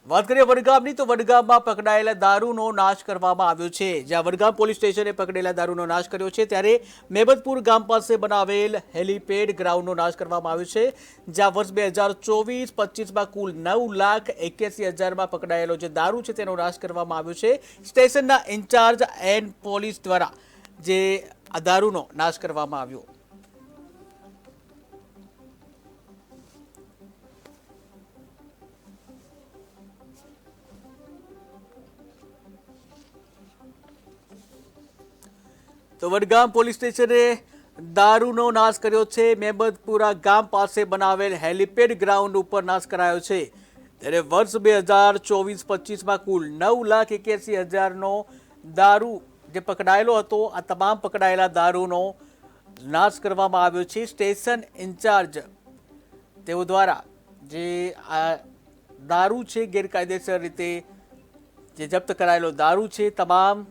વાત કરીએ વડગામની તો વડગામમાં પકડાયેલા દારૂનો નાશ કરવામાં આવ્યો છે। જ્યાં વડગામ પોલીસ સ્ટેશને પકડેલા દારૂનો નાશ કર્યો છે, ત્યારે મેબતપુર ગામ પાસે બનાવેલ હેલીપેડ ગ્રાઉન્ડનો નાશ કરવામાં આવ્યો છે। જ્યાં વર્ષ 2024-25માં કુલ 9,81,000માં પકડાયેલો જે દારૂ છે તેનો નાશ કરવામાં આવ્યો છે। સ્ટેશનના ઇન્ચાર્જ એન્ડ પોલીસ દ્વારા જે આ દારૂનો નાશ કરવામાં આવ્યો। તો વડગામ પોલીસ સ્ટેશને દારૂનો નાશ કર્યો છે। મેબતપુરા ગામ પાસે બનાવેલ હેલીપેડ ગ્રાઉન્ડ ઉપર નાશ કરાયો છે। ત્યારે વર્ષ 2024-25માં કુલ 9,81,000નો દારૂ જે પકડાયેલો હતો, આ તમામ પકડાયેલા દારૂનો નાશ કરવામાં આવ્યો છે। સ્ટેશન ઇન્ચાર્જ તેઓ દ્વારા જે આ દારૂ છે ગેરકાયદેસર રીતે જે જપ્ત કરાયેલો દારૂ છે, તમામ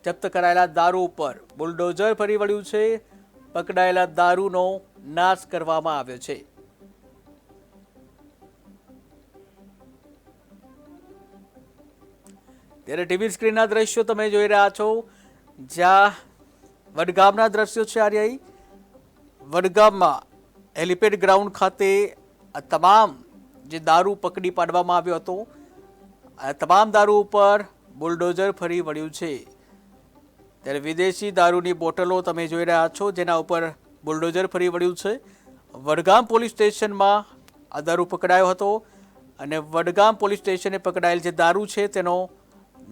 જપ્ત કરાયેલા દારૂ ઉપર બુલડોઝર ફરી વળ્યું છે। પકડાયેલા દારૂનો નાશ કરવામાં આવ્યો છે। ત્યારે ટીવી સ્ક્રીનના દ્રશ્યો તમે જોઈ રહ્યા છો, જ્યાં વડગામના દ્રશ્યો છે। આર્યાઈ વડગામમાં હેલીપેડ ગ્રાઉન્ડ ખાતે આ તમામ જે દારૂ પકડી પાડવામાં આવ્યો હતો, આ તમામ દારૂ ઉપર બુલડોઝર ફરી વળ્યું છે। ત્યારે વિદેશી દારૂની બોટલો તમે જોઈ રહ્યા છો, જેના ઉપર બુલડોઝર ફરી વળ્યું છે। વડગામ પોલીસ સ્ટેશનમાં આ દારૂ પકડાયો હતો અને વડગામ પોલીસ સ્ટેશને પકડાયેલ જે દારૂ છે તેનો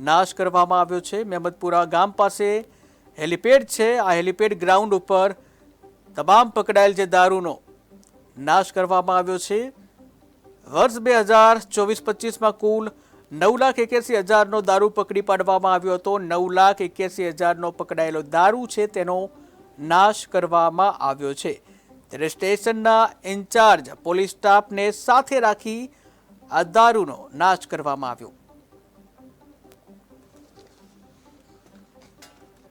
નાશ કરવામાં આવ્યો છે। મેમદપુરા ગામ પાસે હેલીપેડ છે, આ હેલીપેડ ગ્રાઉન્ડ ઉપર તમામ પકડાયેલ જે દારૂનો નાશ કરવામાં આવ્યો છે। વર્ષ 2024-25માં કુલ 9,81,000નો દારૂ પકડી પાડવામાં આવ્યો હતો। 9,81,000નો પકડાયેલો દારૂ છે તેનો નાશ કરવામાં આવ્યો છે। ત્યારે સ્ટેશનના ઇન્ચાર્જ પોલીસ સ્ટાફને સાથે રાખી આ દારૂનો નાશ કરવામાં આવ્યો।